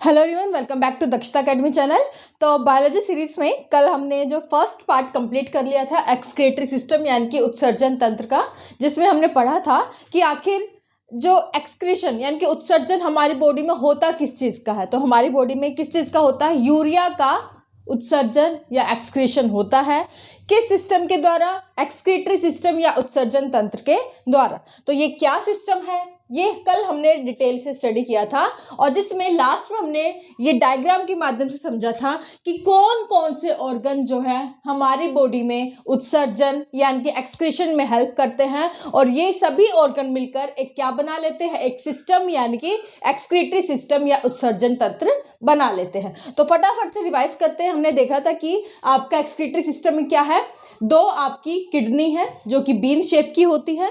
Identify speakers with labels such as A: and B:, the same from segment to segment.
A: Hello everyone, welcome back to Dakshata academy channel. तो biology series में कल हमने जो फर्स्ट पार्ट कंप्लीट कर लिया था एक्सक्रीटरी सिस्टम यानी कि उत्सर्जन तंत्र का, जिसमें हमने पढ़ा था कि आखिर जो एक्सक्रीशन यानी कि उत्सर्जन हमारी बॉडी में होता किस चीज़ का है। तो हमारी बॉडी में किस चीज़ का होता है? यूरिया का उत्सर्जन या एक्सक्रीशन होता है। किस सिस्टम के द्वारा? एक्सक्रीटरी सिस्टम या उत्सर्जन तंत्र के द्वारा। तो ये क्या सिस्टम है, ये कल हमने डिटेल से स्टडी किया था और जिसमें लास्ट में हमने ये डायग्राम के माध्यम से समझा था कि कौन कौन से ऑर्गन जो है हमारी बॉडी में उत्सर्जन यानी कि एक्सक्रीशन में हेल्प करते हैं, और ये सभी ऑर्गन मिलकर एक क्या बना लेते हैं? एक सिस्टम यानी कि एक्सक्रीटरी सिस्टम या उत्सर्जन तंत्र बना लेते हैं। तो फटाफट से रिवाइज करते हैं। हमने देखा था कि आपका एक्सक्रीटरी सिस्टम में क्या है? दो आपकी किडनी है जो कि बीन शेप की होती है।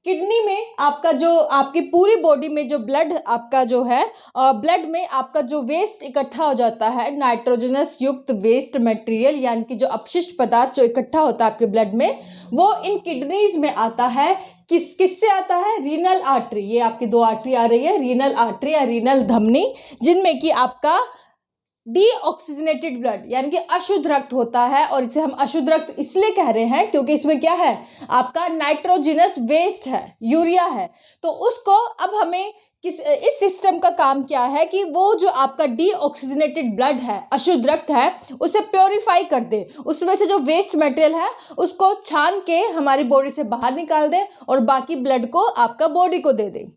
A: किडनी में आपका जो आपकी पूरी बॉडी में जो ब्लड आपका जो है ब्लड में आपका जो वेस्ट इकट्ठा हो जाता है, नाइट्रोजनस युक्त वेस्ट मटेरियल यानी कि जो अपशिष्ट पदार्थ जो इकट्ठा होता है आपके ब्लड में, वो इन किडनीज में आता है। किससे आता है? Renal artery. ये आपकी दो आर्टरी आ रही है, रीनल आर्टरी या रीनल धमनी, जिनमें कि आपका डीऑक्सीजनेटेड ब्लड यानी कि अशुद्ध रक्त होता है। और इसे हम अशुद्ध रक्त इसलिए कह रहे हैं क्योंकि इसमें क्या है? आपका नाइट्रोजनस वेस्ट है, यूरिया है। तो उसको अब हमें इस सिस्टम का काम क्या है कि वो जो आपका डीऑक्सीजनेटेड ब्लड है, अशुद्ध रक्त है, उसे प्योरीफाई कर दे, उसमें से जो वेस्ट मटेरियल है उसको छान के हमारी बॉडी से बाहर निकाल दे और बाकी ब्लड को आपका बॉडी को दे दे।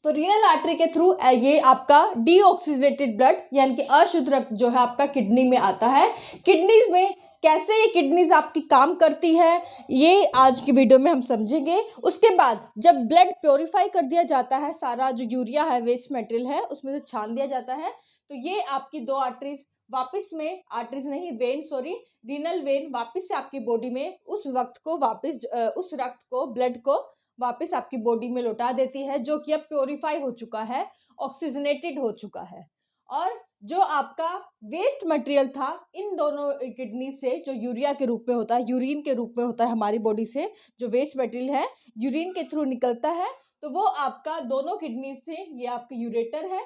A: तो रीनल आर्टरी के थ्रू ये आपका डीऑक्सीजनेटेड ब्लड यानी कि अशुद्ध रक्त जो है आपका किडनी में आता है। किडनीज में कैसे ये किडनीज आपकी काम करती है, ये आज की वीडियो में हम समझेंगे। उसके बाद जब ब्लड प्योरीफाई कर दिया जाता है, सारा जो यूरिया है, वेस्ट मटेरियल है, उसमें से छान दिया जाता है, तो ये आपकी दो आर्टरीज वापस में, आर्टरीज नहीं वेन, सॉरी, रीनल वेन वापस से आपकी बॉडी में उस वक्त को वापस उस रक्त को, ब्लड को वापस आपकी बॉडी में लौटा देती है, जो कि अब प्योरीफाई हो चुका है, ऑक्सीजनेटेड हो चुका है। और जो आपका वेस्ट मटेरियल था इन दोनों किडनी से, जो यूरिया के रूप में होता है, यूरिन के रूप में होता है हमारी बॉडी से, जो वेस्ट मटेरियल है यूरिन के थ्रू निकलता है, तो वो आपका दोनों किडनी से, ये आपका यूरेटर है,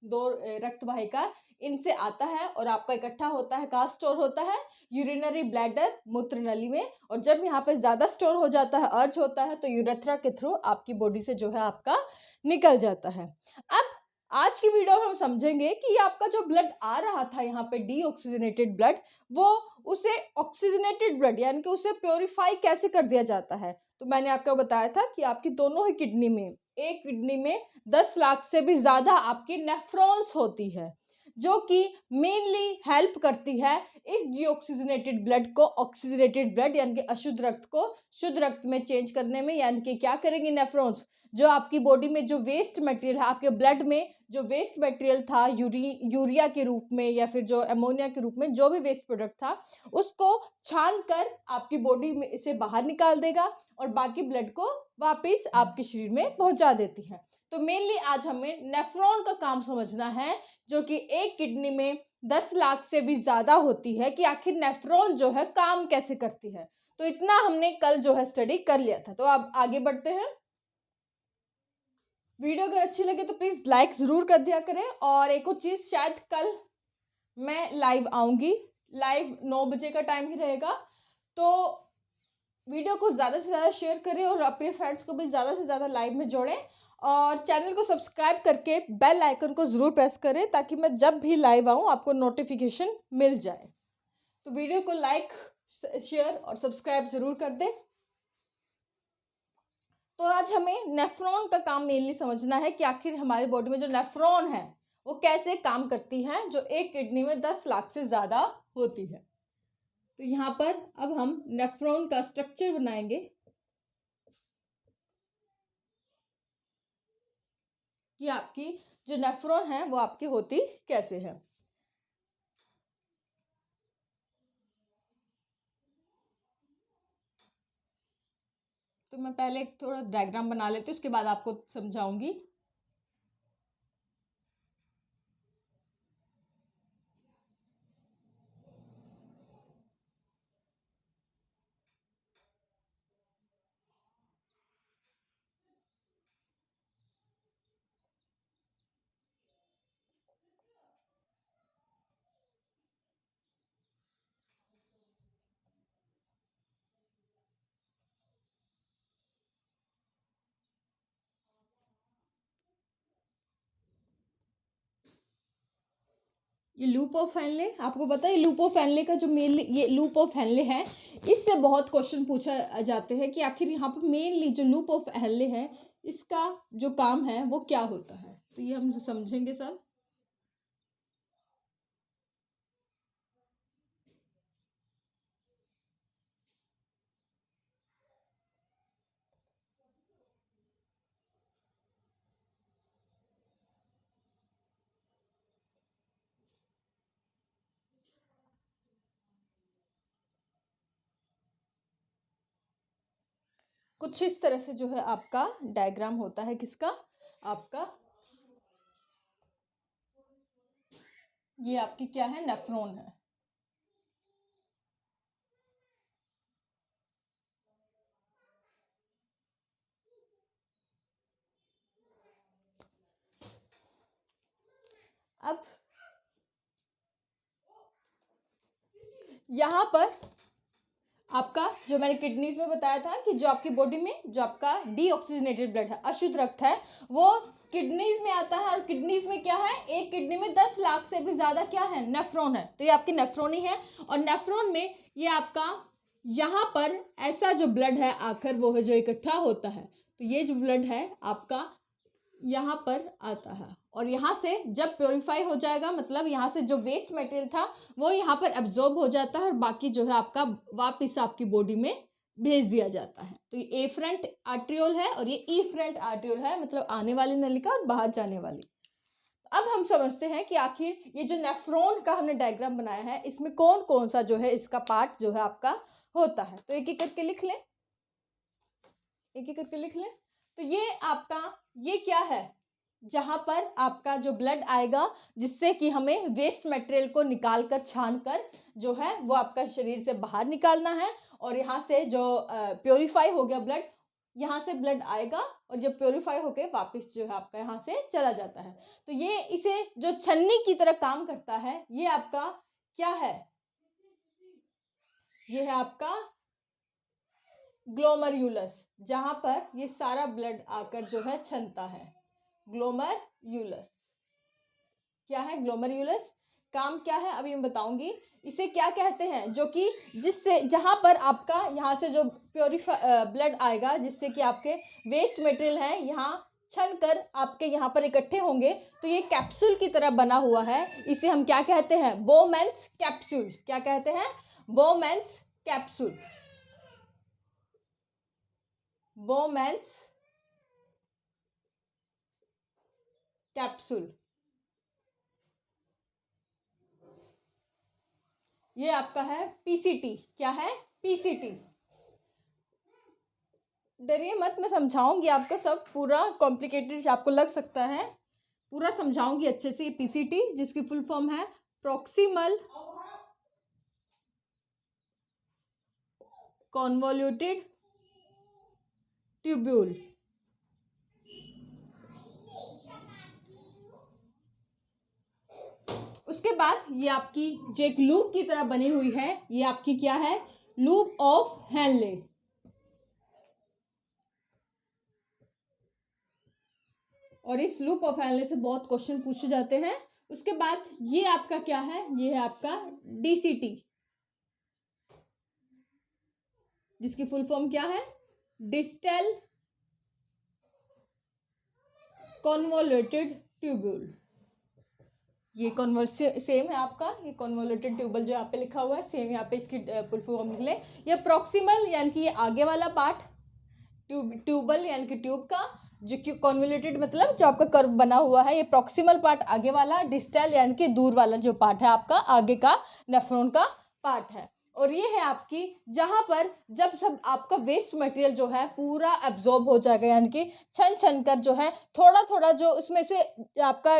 A: दो रक्त वाहिका, इनसे आता है और आपका इकट्ठा होता है। कहाँ स्टोर होता है? यूरिनरी ब्लैडर, मूत्र नली में। और जब यहाँ पे ज्यादा स्टोर हो जाता है, अर्ज होता है, तो यूरेथ्रा के थ्रू आपकी बॉडी से जो है आपका निकल जाता है। अब आज की वीडियो में हम समझेंगे कि आपका जो ब्लड आ रहा था यहाँ पे डीऑक्सीजनेटेड ब्लड, वो उसे ऑक्सीजनेटेड ब्लड यानी कि उसे प्योरीफाई कैसे कर दिया जाता है। तो मैंने आपको बताया था कि आपकी दोनों ही किडनी में, एक किडनी में 10 लाख से भी ज्यादा आपकी नेफ्रॉन्स होती है, जो कि मेनली हेल्प करती है इस डीऑक्सीजनेटेड ब्लड को ऑक्सीजनेटेड ब्लड यानी कि अशुद्ध रक्त को शुद्ध रक्त में चेंज करने में। यानी कि क्या करेंगे नेफ्रॉन्स? जो आपकी बॉडी में जो वेस्ट मटेरियल है, आपके ब्लड में जो वेस्ट मटेरियल था, यूरिया के रूप में या फिर जो अमोनिया के रूप में, जो भी वेस्ट प्रोडक्ट था, उसको छान कर आपकी बॉडी में इसे बाहर निकाल देगा और बाकी ब्लड को वापस आपके शरीर में पहुंचा देती है। तो मेनली आज हमें नेफ्रॉन का काम समझना है, जो कि एक किडनी में 10 लाख से भी ज्यादा होती है, कि आखिर नेफ्रॉन जो है काम कैसे करती है। तो इतना हमने कल जो है स्टडी कर लिया था। तो अब आगे बढ़ते हैं। वीडियो अगर अच्छी लगे तो प्लीज लाइक जरूर कर दिया करें। और एक और चीज, शायद कल मैं लाइव आऊंगी, लाइव 9 बजे का टाइम ही रहेगा। तो वीडियो को ज़्यादा से ज़्यादा शेयर करें और अपने फ्रेंड्स को भी ज़्यादा से ज़्यादा लाइव में जोड़ें, और चैनल को सब्सक्राइब करके बेल आइकन को ज़रूर प्रेस करें ताकि मैं जब भी लाइव आऊँ आपको नोटिफिकेशन मिल जाए। तो वीडियो को लाइक, शेयर और सब्सक्राइब ज़रूर कर दें। तो आज हमें नेफ्रॉन का काम मेनली समझना है कि आखिर हमारी बॉडी में जो नेफ्रॉन है वो कैसे काम करती है, जो एक किडनी में 10 लाख से ज़्यादा होती है। तो यहाँ पर अब हम नेफ्रॉन का स्ट्रक्चर बनाएंगे कि आपकी जो नेफ्रॉन है वो आपकी होती कैसे है। तो मैं पहले एक थोड़ा डायग्राम बना लेती हूँ, उसके बाद आपको समझाऊंगी। ये लूप ऑफ हेनले, आपको पता है लूप ऑफ हेनले का जो मेनली ये लूप ऑफ हेनले है, इससे बहुत क्वेश्चन पूछा जाते हैं कि आखिर यहाँ पर मेनली जो लूप ऑफ हेनले है इसका जो काम है वो क्या होता है। तो ये हम समझेंगे सब। कुछ इस तरह से जो है आपका डायग्राम होता है, किसका, आपका, ये आपकी क्या है, नेफ्रॉन है। अब यहाँ पर आपका जो मैंने किडनीज में बताया था कि जो आपकी बॉडी में जो आपका डीऑक्सीजनेटेड ब्लड है, अशुद्ध रक्त है, वो किडनीज में आता है। और किडनीज में क्या है, एक किडनी में 10 लाख से भी ज़्यादा क्या है, नेफ्रॉन है। तो ये आपकी नेफ्रॉन ही है। और नेफ्रॉन में ये आपका यहाँ पर ऐसा जो ब्लड है आखिर वो है जो इकट्ठा होता है। तो ये जो ब्लड है आपका यहाँ पर आता है और यहाँ से जब प्योरीफाई हो जाएगा, मतलब यहाँ से जो वेस्ट मटेरियल था वो यहाँ पर एब्जॉर्ब हो जाता है और बाकी जो है आपका वापस आपकी बॉडी में भेज दिया जाता है। तो ये एफरेंट आर्ट्रियोल है और ये इफरेंट आर्ट्रियोल है, मतलब आने वाली नलिका और बाहर जाने वाली। अब हम समझते हैं कि आखिर ये जो नेफ्रॉन का हमने डायग्राम बनाया है इसमें कौन कौन सा जो है इसका पार्ट जो है आपका होता है। तो एक एक करके लिख लें, एक एक करके लिख लें। तो ये आपका ये क्या है, जहाँ पर आपका जो ब्लड आएगा जिससे कि हमें वेस्ट मटेरियल को निकाल कर छान कर जो है वो आपका शरीर से बाहर निकालना है। और यहाँ से जो प्योरीफाई हो गया ब्लड, यहाँ से ब्लड आएगा और जब प्योरीफाई होके वापस जो है आपका यहाँ से चला जाता है। तो ये इसे जो छन्नी की तरह काम करता है, ये आपका क्या है, ये है आपका ग्लोमर्युलस, जहाँ पर ये सारा ब्लड आकर जो है छनता है। ग्लोमर्युलस क्या है, ग्लोमर्युलस काम क्या है अभी मैं बताऊंगी। इसे क्या कहते हैं, जो कि जिससे जहाँ पर आपका यहाँ से जो प्योरीफाई ब्लड आएगा जिससे कि आपके वेस्ट मटेरियल है यहाँ छन कर आपके यहाँ पर इकट्ठे होंगे, तो ये कैप्सूल की तरह बना हुआ है। इसे हम क्या कहते हैं, बोमेन्स कैप्सूल। क्या कहते हैं, बोमेन्स कैप्सूल, बोमेन्स कैप्सूल। ये आपका है पीसीटी। क्या है, पीसीटी। डरिए मत, मैं समझाऊंगी आपको सब, पूरा कॉम्प्लिकेटेड आपको लग सकता है, पूरा समझाऊंगी अच्छे से। पीसीटी जिसकी फुल फॉर्म है प्रॉक्सिमल कॉन्वोल्यूटेड ट्यूब्यूल। उसके बाद ये आपकी जो एक लूप की तरह बनी हुई है, ये आपकी क्या है, लूप ऑफ हेनले। और इस लूप ऑफ हेनले से बहुत क्वेश्चन पूछे जाते हैं। उसके बाद ये आपका क्या है, ये है आपका डीसीटी, जिसकी फुल फॉर्म क्या है, डिस्टल कॉन्वोल्यूटेड ट्यूब्यूल। ये कॉन्वर्स सेम है आपका, ये कॉन्वोल्यूटेड ट्यूबल जो यहाँ पे लिखा हुआ है सेम यहाँ पे इसकी फुल फॉर्म लिख लें। ये प्रॉक्सिमल यानी कि ये आगे वाला पार्ट, ट्यूबल यानी कि ट्यूब का, जो कॉन्वोल्यूटेड मतलब जो आपका कर्व बना हुआ है, ये प्रॉक्सिमल पार्ट आगे वाला, डिस्टल यानी कि दूर वाला जो पार्ट है आपका आगे का नेफ्रॉन का पार्ट है। और ये है आपकी जहाँ पर जब सब आपका वेस्ट मटेरियल जो है पूरा एब्जॉर्ब हो जाएगा, यानी कि छन छन कर जो है थोड़ा थोड़ा जो उसमें से आपका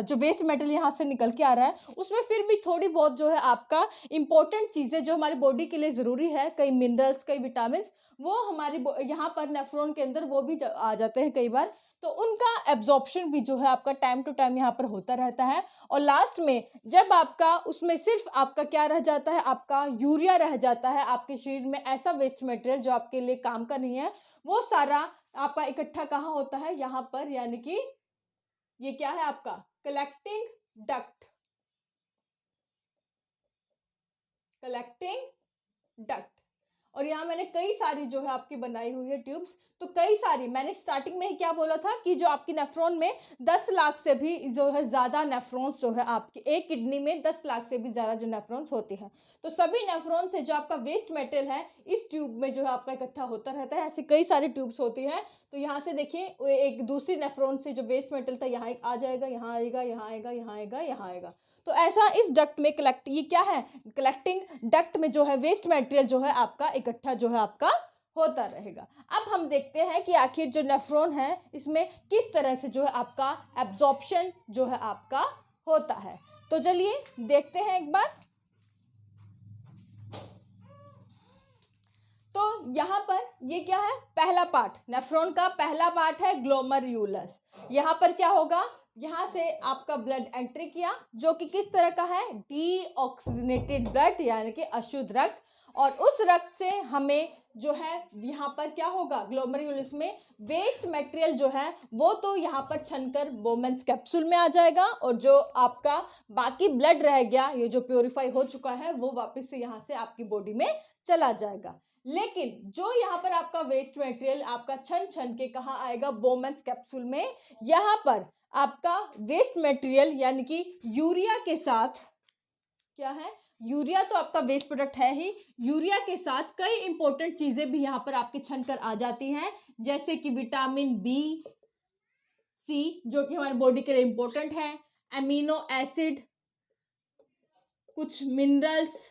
A: जो वेस्ट मटेरियल यहाँ से निकल के आ रहा है उसमें फिर भी थोड़ी बहुत जो है आपका इम्पोर्टेंट चीज़ें जो हमारी बॉडी के लिए ज़रूरी है, कई मिनरल्स कई विटामिन, वो हमारी यहाँ पर नेफ्रॉन के अंदर वो भी आ जाते हैं कई बार। तो उनका एब्जॉर्प्शन भी जो है आपका टाइम टू टाइम यहाँ पर होता रहता है। और लास्ट में जब आपका उसमें सिर्फ आपका क्या रह जाता है, आपका यूरिया रह जाता है, आपके शरीर में ऐसा वेस्ट मटेरियल जो आपके लिए काम का नहीं है, वो सारा आपका इकट्ठा कहाँ होता है, यहाँ पर, यानी कि ये क्या है आपका कलेक्टिंग डक्ट। Collecting duct. और यहाँ मैंने कई सारी जो है आपकी बनाई हुई है ट्यूब्स। तो कई सारी, मैंने स्टार्टिंग में ही क्या बोला था कि जो आपकी नेफ्रॉन में 10 लाख से भी जो है ज़्यादा नेफ्रॉन्स जो है आपकी एक किडनी में 10 लाख से भी ज़्यादा जो नेफ्रॉन्स होती हैं। तो सभी नेफ्रॉन से जो आपका वेस्ट मटेरियल है इस ट्यूब में जो है आपका इकट्ठा होता रहता है। ऐसी कई सारी ट्यूब्स होती हैं। तो यहाँ से देखिए एक दूसरी नेफ्रॉन से जो वेस्ट मटेरियल था यहाँ आ जाएगा, यहाँ आएगा, यहाँ आएगा, यहाँ आएगा, यहाँ आएगा। तो ऐसा इस डक्ट में कलेक्ट, ये क्या है, कलेक्टिंग डक्ट में जो है वेस्ट मटेरियल जो है आपका इकट्ठा जो है आपका होता रहेगा। अब हम देखते हैं कि आखिर जो नेफ्रॉन है इसमें किस तरह से जो है आपका एब्जॉर्प्शन जो है आपका होता है। तो चलिए देखते हैं एक बार। तो यहाँ पर ये क्या है, पहला पार्ट, नेफ्रॉन का पहला पार्ट है ग्लोमेरुलस। यहाँ पर क्या होगा, यहाँ से आपका ब्लड एंट्री किया जो कि किस तरह का है, डीऑक्सीजनेटेड ब्लड यानी कि अशुद्ध रक्त। और उस रक्त से हमें जो है यहाँ पर क्या होगा, ग्लोमेरुलस में वेस्ट मटेरियल जो है वो तो यहाँ पर छनकर बोमेन्स कैप्सूल में आ जाएगा, और जो आपका बाकी ब्लड रह गया, ये जो प्योरीफाई हो चुका है, वो वापस से यहाँ से आपकी बॉडी में चला जाएगा। लेकिन जो यहाँ पर आपका वेस्ट मटेरियल आपका छन छन के कहाँ आएगा, बोमेन्स कैप्सूल में। यहाँ पर आपका वेस्ट मटेरियल यानी कि यूरिया के साथ क्या है, यूरिया तो आपका वेस्ट प्रोडक्ट है ही, यूरिया के साथ कई इंपॉर्टेंट चीजें भी यहाँ पर आपके छनकर आ जाती हैं, जैसे कि विटामिन बी, सी जो कि हमारी बॉडी के लिए इंपॉर्टेंट है, एमिनो एसिड, कुछ मिनरल्स,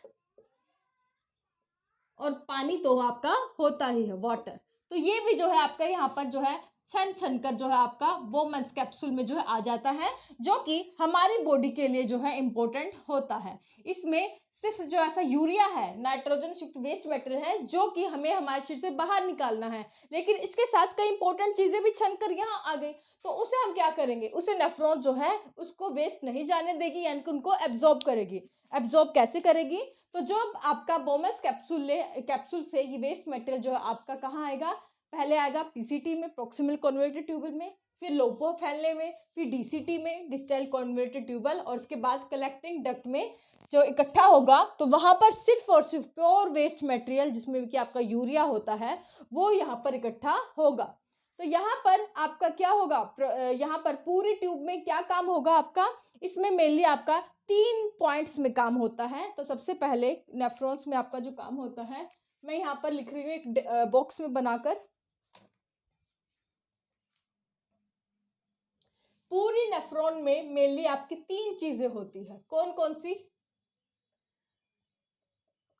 A: और पानी तो आपका होता ही है, वाटर। तो ये भी जो है आपका यहाँ पर जो है छन छन कर जो है आपका बोमेन्स कैप्सूल में जो है आ जाता है, जो कि हमारी बॉडी के लिए जो है इम्पोर्टेंट होता है। इसमें सिर्फ जो ऐसा यूरिया है, नाइट्रोजन युक्त वेस्ट मटेरियल है, जो कि हमें हमारे शरीर से बाहर निकालना है, लेकिन इसके साथ कई इंपॉर्टेंट चीजें भी छन कर यहाँ आ गई। तो उसे हम क्या करेंगे, उसे नेफ्रॉन जो है उसको वेस्ट नहीं जाने देगी, यानी कि उनको एब्जॉर्ब करेगी। एब्जॉर्ब कैसे करेगी, तो जो आपका बोमेन्स कैप्सूल से ये वेस्ट मटेरियल जो है आपका कहाँ आएगा, पहले आएगा पीसीटी में, प्रॉक्सिमल कन्वर्टेड ट्यूबल में, फिर लोपो फैलने में, फिर डीसीटी में, डिस्टल कन्वर्टेड ट्यूबल, और उसके बाद कलेक्टिंग डक्ट में जो इकट्ठा होगा। तो वहाँ पर सिर्फ और सिर्फ प्योर वेस्ट मटेरियल जिसमें कि आपका यूरिया होता है वो यहाँ पर इकट्ठा होगा। तो यहाँ पर आपका क्या होगा, यहाँ पर पूरी ट्यूब में क्या काम होगा आपका, इसमें मेनली आपका 3 पॉइंट्स में काम होता है। तो सबसे पहले नेफ्रॉन्स में आपका जो काम होता है, मैं यहाँ पर लिख रही हूँ एक बॉक्स में बनाकर। पूरी नेफ्रॉन में मेनली आपकी 3 चीजें होती है, कौन कौन सी,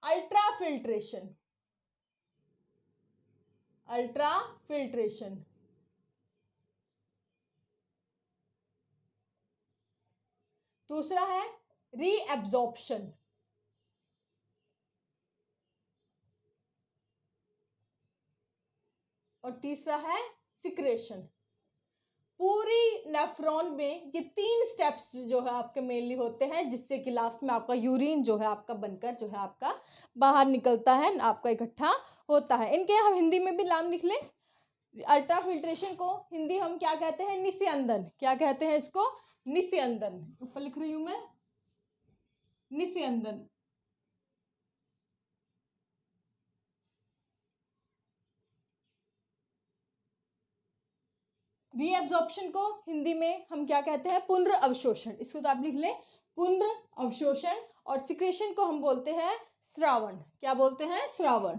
A: अल्ट्रा फिल्ट्रेशन, दूसरा है रीएब्जॉर्प्शन, और तीसरा है सिक्रेशन। पूरी नेफ्रॉन में ये 3 स्टेप्स जो है आपके मेनली होते हैं, जिससे कि लास्ट में आपका यूरिन जो है आपका बनकर जो है आपका बाहर निकलता है, आपका इकट्ठा होता है। इनके हम हिंदी में भी नाम लिख लें। अल्ट्रा फिल्ट्रेशन को हिंदी हम क्या कहते हैं, निस्यंदन। क्या कहते हैं इसको, निस्यंदन। ऊपर लिख रही हूं मैं, निस्यंदन। रीएब्जॉर्प्शन को हिंदी में हम क्या कहते हैं, पुनर्अवशोषण। इसको तो आप लिख लें, पुनर्अवशोषण। और सिक्रेशन को हम बोलते हैं स्रावण। क्या बोलते हैं, स्रावण।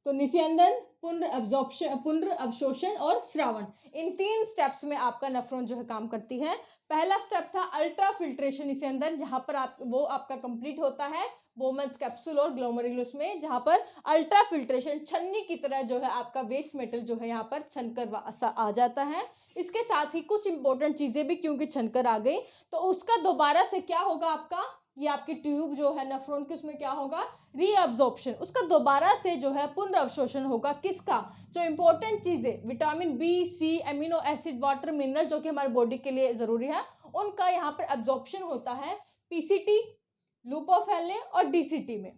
A: तो निस्यंदन, पुनर्अवशोषण और स्रावण, इन 3 स्टेप्स में आपका नेफ्रॉन जो है काम करती है। पहला स्टेप था अल्ट्रा फिल्ट्रेशन निस्यंदन, जहां पर वो आपका कंप्लीट होता है बोमेन्स कैप्सूल और ग्लोमेरुलस में, जहां पर अल्ट्रा फिल्ट्रेशन छन्नी की तरह जो है आपका वेस्ट मेटल जो है यहाँ पर छनकर आ जाता है। इसके साथ ही कुछ इंपॉर्टेंट चीजें भी क्योंकि छनकर आ गई, तो उसका दोबारा से क्या होगा, आपका ये आपकी ट्यूब जो है नेफ्रॉन की, उसमें क्या होगा, रीअब्जॉर्प्शन, उसका दोबारा से जो है पुनर्अवशोषण होगा। किसका, जो इंपॉर्टेंट चीजें vitamin B, C, amino acid, water, mineral जो कि हमारी बॉडी के लिए जरूरी है, उनका यहाँ पर एब्जॉर्प्शन होता है पीसीटी, लूपोफेले और डीसीटी में।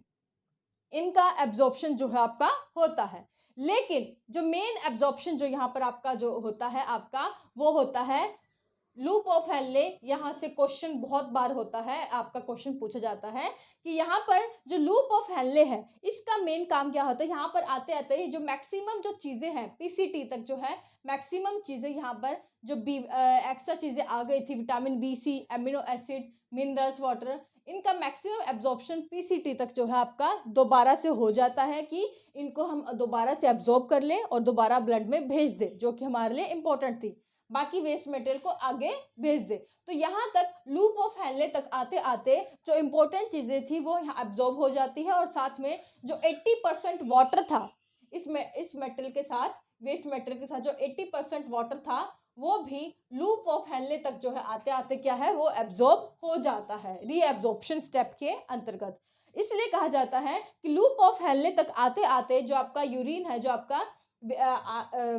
A: इनका एब्जॉर्प्शन जो है आपका होता है। लेकिन जो मेन एब्जॉर्प्शन जो यहाँ पर आपका जो होता है आपका, वो होता है लूप ऑफ हेनले, यहाँ से क्वेश्चन बहुत बार होता है, आपका क्वेश्चन पूछा जाता है कि यहाँ पर जो लूप ऑफ हेनले है इसका मेन काम क्या होता है। यहाँ पर आते आते जो मैक्सिमम जो चीज़ें हैं पीसीटी तक जो है मैक्सिमम चीज़ें यहाँ पर जो बी एक्स्ट्रा चीज़ें आ गई थी, vitamin B C, amino acid, minerals, water, इनका मैक्सिमम एब्जॉर्प्शन पीसीटी तक जो है आपका दोबारा से हो जाता है कि इनको हम दोबारा से एब्जॉर्ब कर लें और दोबारा ब्लड में भेज दें, जो कि हमारे लिए इंपॉर्टेंट थी, बाकी वेस्ट मटेरियल को आगे भेज दे। तो यहाँ तक लूप ऑफ हेनले तक आते आते जो इम्पोर्टेंट चीज़ें थी वो यहाँ एब्जॉर्ब हो जाती है, और साथ में जो 80% वाटर था इसमें, इस मटेरियल के साथ, वेस्ट मटेरियल के साथ जो 80% वाटर था वो भी लूप ऑफ हेनले तक जो है आते आते क्या है वो एब्जॉर्ब हो जाता है रीएब्जॉर्प्शन स्टेप के अंतर्गत। इसलिए कहा जाता है कि लूप ऑफ हेनले तक आते आते जो आपका यूरिन है, जो आपका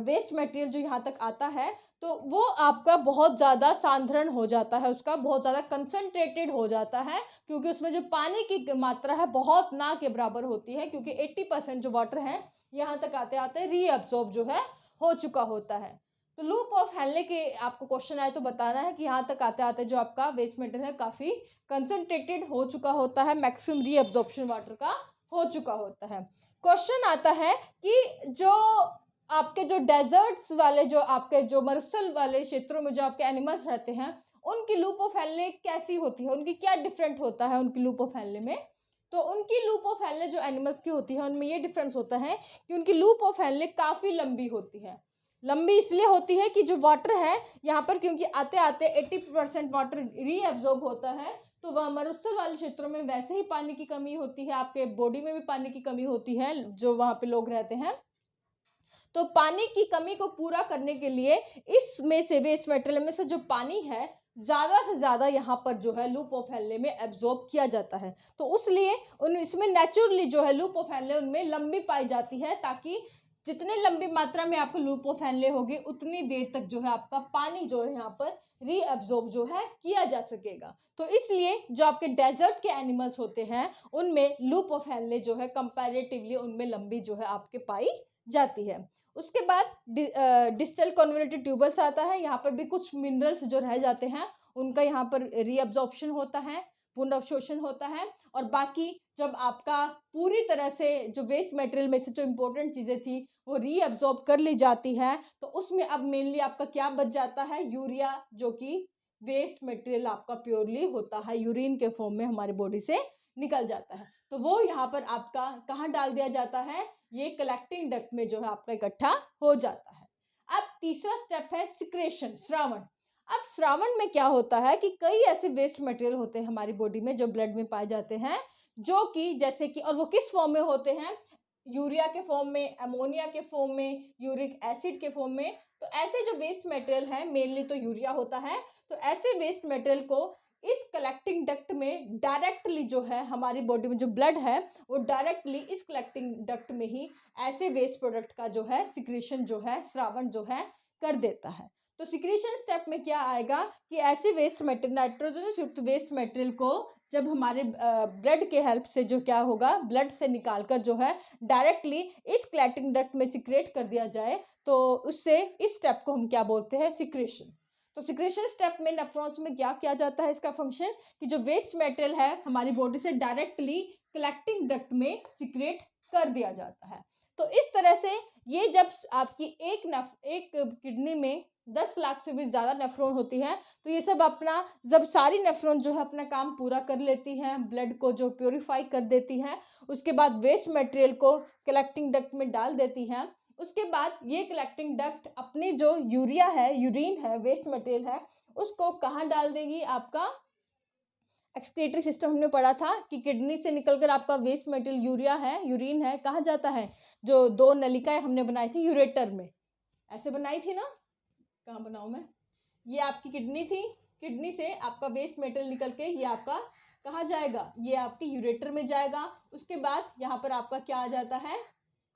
A: वेस्ट मटेरियल जो यहाँ तक आता है, तो वो आपका बहुत ज़्यादा सांद्रण हो जाता है, उसका बहुत ज़्यादा कंसनट्रेटेड हो जाता है, क्योंकि उसमें जो पानी की मात्रा है बहुत ना के बराबर होती है, क्योंकि 80% जो वाटर है यहाँ तक आते आते रीअब्सॉर्ब जो है हो चुका होता है। तो लूप ऑफ हेनले के आपको क्वेश्चन आए तो बताना है कि यहाँ तक आते आते जो आपका वेस्ट मटेरियल है काफ़ी कंसनट्रेटेड हो चुका होता है, मैक्सिमम रीअब्जॉर्प्शन वाटर का हो चुका होता है। क्वेश्चन आता है कि जो आपके जो डेजर्ट्स वाले, जो आपके जो मरुस्थल वाले क्षेत्रों में जो आपके एनिमल्स रहते हैं, उनकी लूप ऑफ हेनले कैसी होती है, उनकी क्या डिफरेंट होता है उनकी लूप ऑफ हेनले में। तो उनकी लूप ऑफ हेनले जो एनिमल्स की होती है उनमें ये डिफरेंस होता है कि उनकी लूप ऑफ हेनले काफ़ी लंबी होती है। लंबी इसलिए होती है कि जो वाटर है यहाँ पर, क्योंकि आते आते 80% वाटर रीअब्जॉर्ब होता है, तो वह मरुस्थल वाले क्षेत्रों में वैसे ही पानी की कमी होती है, आपके बॉडी में भी पानी की कमी होती है जो वहाँ पे लोग रहते हैं। तो पानी की कमी को पूरा करने के लिए इसमें से, वेस्ट मटेरियल में से जो पानी है ज़्यादा से ज़्यादा यहाँ पर जो है लूप ऑफ हेनले में एब्जॉर्ब किया जाता है। तो उसलिए उन इसमें नेचुरली जो है लूप ऑफ हेनले उनमें लंबी पाई जाती है, ताकि जितनी लंबी मात्रा में आपको लूप ऑफ हेनले होगी उतनी देर तक जो है आपका पानी जो है यहाँ पर रीअब्जॉर्ब जो है किया जा सकेगा। तो इसलिए जो आपके डेजर्ट के एनिमल्स होते हैं उनमें लूप ऑफ हेनले जो है कंपैरेटिवली उनमें लंबी जो है आपके पाई जाती है। उसके बाद डिस्टल कन्वोल्यूटेड ट्यूबल्स आता है, यहाँ पर भी कुछ मिनरल्स जो रह जाते हैं उनका यहाँ पर रीअब्जॉर्प्शन होता है, पुनर्अवशोषण होता है, और बाकी जब आपका पूरी तरह से जो वेस्ट मटेरियल में से जो इम्पोर्टेंट चीज़ें थी वो रीअब्जॉर्ब कर ली जाती है, तो उसमें अब मेनली आपका क्या बच जाता है, यूरिया, जो कि वेस्ट मटेरियल आपका प्योरली होता है, यूरिन के फॉर्म में हमारी बॉडी से निकल जाता है। तो वो यहाँ पर आपका कहाँ डाल दिया जाता है, ये कलेक्टिंग डक्ट में जो है आपका इकट्ठा हो जाता है। अब तीसरा स्टेप है सिक्रेशन, श्रावण। अब श्रावण में क्या होता है कि कई ऐसे वेस्ट मटेरियल होते हैं हमारी बॉडी में जो ब्लड में पाए जाते हैं, जो कि जैसे कि, और वो किस फॉर्म में होते हैं, यूरिया के फॉर्म में, अमोनिया के फॉर्म में, यूरिक एसिड के फॉर्म में। तो ऐसे जो वेस्ट मटेरियल है, मेनली तो यूरिया होता है, तो ऐसे वेस्ट मटेरियल को इस कलेक्टिंग डक्ट में डायरेक्टली जो है हमारी बॉडी में जो ब्लड है वो डायरेक्टली इस कलेक्टिंग डक्ट में ही ऐसे वेस्ट प्रोडक्ट का जो है सिक्रेशन जो है श्रावण जो है कर देता है। तो सिक्रेशन स्टेप में क्या आएगा कि ऐसे वेस्ट मटेरियल, नाइट्रोजनस युक्त वेस्ट मटेरियल को जब हमारे ब्लड के हेल्प से जो क्या होगा, ब्लड से निकालकर जो है डायरेक्टली इस कलेक्टिंग डक्ट में सिक्रेट कर दिया जाए, तो उससे इस स्टेप को हम क्या बोलते हैं, सिक्रेशन। तो सिक्रेशन स्टेप में नेफ्रॉन्स में क्या किया जाता है, इसका फंक्शन कि जो वेस्ट मटेरियल है हमारी बॉडी से डायरेक्टली कलेक्टिंग डक्ट में सिक्रेट कर दिया जाता है। तो इस तरह से ये जब आपकी एक किडनी में 10 लाख से भी ज़्यादा नेफ्रॉन होती है, तो ये सब अपना, जब सारी नेफ्रॉन जो है अपना काम पूरा कर लेती हैं, ब्लड को जो प्योरीफाई कर देती हैं, उसके बाद वेस्ट मटेरियल को कलेक्टिंग डक्ट में डाल देती हैं, उसके बाद ये कलेक्टिंग डक्ट अपनी जो यूरिया है, यूरिन है, वेस्ट मटेरियल है, उसको कहाँ डाल देगी, आपका एक्सक्रीटरी सिस्टम हमने पढ़ा था कि किडनी से निकलकर आपका वेस्ट मटेरियल यूरिया है, यूरिन है, कहाँ जाता है, जो 2 नलिकाएं हमने बनाई थी यूरेटर में, ऐसे बनाई थी ना, कहाँ बनाऊँ मैं, ये आपकी किडनी थी, किडनी से आपका वेस्ट मटेरियल निकल के ये आपका कहाँ जाएगा, ये आपके यूरेटर में जाएगा। उसके बाद यहाँ पर आपका क्या आ जाता है,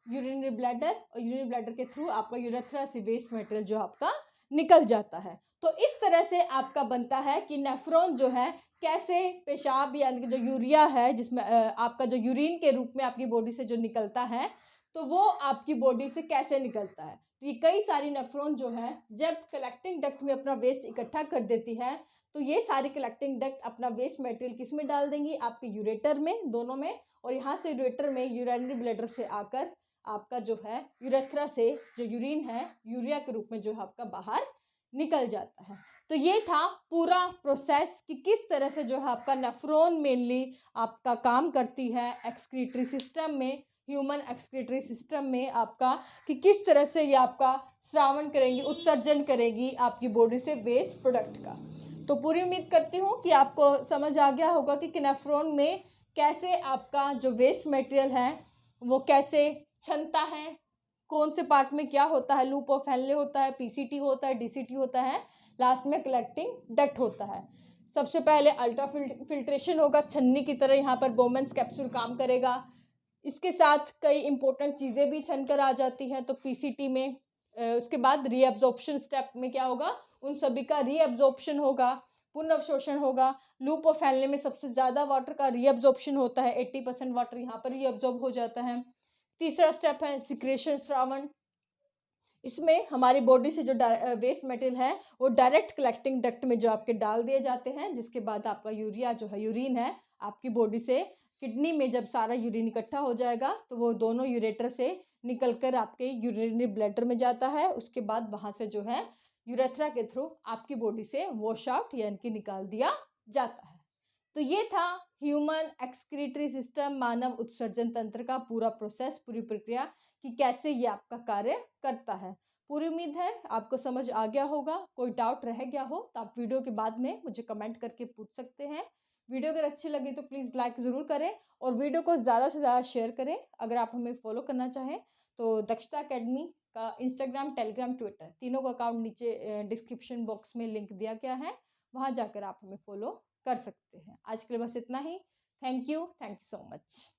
A: यूरिनरी ब्लैडर, और यूरिनरी ब्लैडर के थ्रू आपका यूरेथ्रा से वेस्ट मटेरियल जो आपका निकल जाता है। तो इस तरह से आपका बनता है कि नेफ्रॉन जो है कैसे पेशाब यानी कि जो यूरिया है, जिसमें आपका जो यूरिन के रूप में आपकी बॉडी से जो निकलता है, तो वो आपकी बॉडी से कैसे निकलता है। तो ये कई सारी नेफ्रॉन जो है जब कलेक्टिंग डक्ट में अपना वेस्ट इकट्ठा कर देती है, तो ये सारी कलेक्टिंग डक्ट अपना वेस्ट मटेरियल किस में डाल देंगी, आपके यूरेटर में, दोनों में, और यहाँ से यूरेटर में यूरिनरी ब्लैडर से आकर आपका जो है यूरेथ्रा से जो यूरिन है यूरिया के रूप में जो है आपका बाहर निकल जाता है। तो ये था पूरा प्रोसेस कि किस तरह से जो है आपका नेफ्रॉन मेनली आपका काम करती है एक्सक्रीटरी सिस्टम में, ह्यूमन एक्सक्रीटरी सिस्टम में आपका, कि किस तरह से ये आपका स्रावन करेंगी, उत्सर्जन करेगी आपकी बॉडी से वेस्ट प्रोडक्ट का। तो पूरी उम्मीद करती हूँ कि आपको समझ आ गया होगा कि नेफ्रॉन में कैसे आपका जो वेस्ट मटेरियल है वो कैसे छनता है, कौन से पार्ट में क्या होता है, लूप ऑफ हेनले होता है, पीसीटी होता है, डीसीटी होता है, लास्ट में कलेक्टिंग डक्ट होता है। सबसे पहले अल्ट्रा फिल्ट्रेशन होगा, छन्नी की तरह यहाँ पर बोमेंस कैप्सूल काम करेगा। इसके साथ कई इंपॉर्टेंट चीज़ें भी छनकर आ जाती हैं तो पीसीटी में। उसके बाद रीअब्जॉर्प्शन स्टेप में क्या होगा, उन सभी का रीअब्जॉर्प्शन होगा, पुनर्अवशोषण होगा। लूप ऑफ हेनले में सबसे ज़्यादा वाटर का रीअब्जॉर्प्शन होता है, 80% वाटर यहाँ पर रीअब्जॉर्ब हो जाता है। तीसरा स्टेप है सिक्रेशन, स्रावन। इसमें हमारी बॉडी से जो वेस्ट मटेरियल है वो डायरेक्ट कलेक्टिंग डक्ट में जो आपके डाल दिए जाते हैं, जिसके बाद आपका यूरिया जो है, यूरिन है, आपकी बॉडी से किडनी में जब सारा यूरिन इकट्ठा हो जाएगा तो वो दोनों यूरेटर से निकलकर आपके यूरिनरी ब्लैडर में जाता है। उसके बाद वहाँ से जो है यूरेथ्रा के थ्रू आपकी बॉडी से वॉश आउट यानी कि निकाल दिया जाता है। तो ये था ह्यूमन एक्सक्रीटरी सिस्टम, मानव उत्सर्जन तंत्र का पूरा प्रोसेस, पूरी प्रक्रिया कि कैसे ये आपका कार्य करता है। पूरी उम्मीद है आपको समझ आ गया होगा। कोई डाउट रह गया हो तो आप वीडियो के बाद में मुझे कमेंट करके पूछ सकते हैं। वीडियो अगर अच्छी लगी तो प्लीज़ लाइक ज़रूर करें और वीडियो को ज़्यादा से ज़्यादा शेयर करें। अगर आप हमें फॉलो करना चाहें तो दक्षता अकेडमी का इंस्टाग्राम, टेलीग्राम, ट्विटर तीनों का अकाउंट नीचे डिस्क्रिप्शन बॉक्स में लिंक दिया गया है, वहाँ जाकर आप हमें फॉलो कर सकते हैं। आज के लिए बस इतना ही। Thank you so much.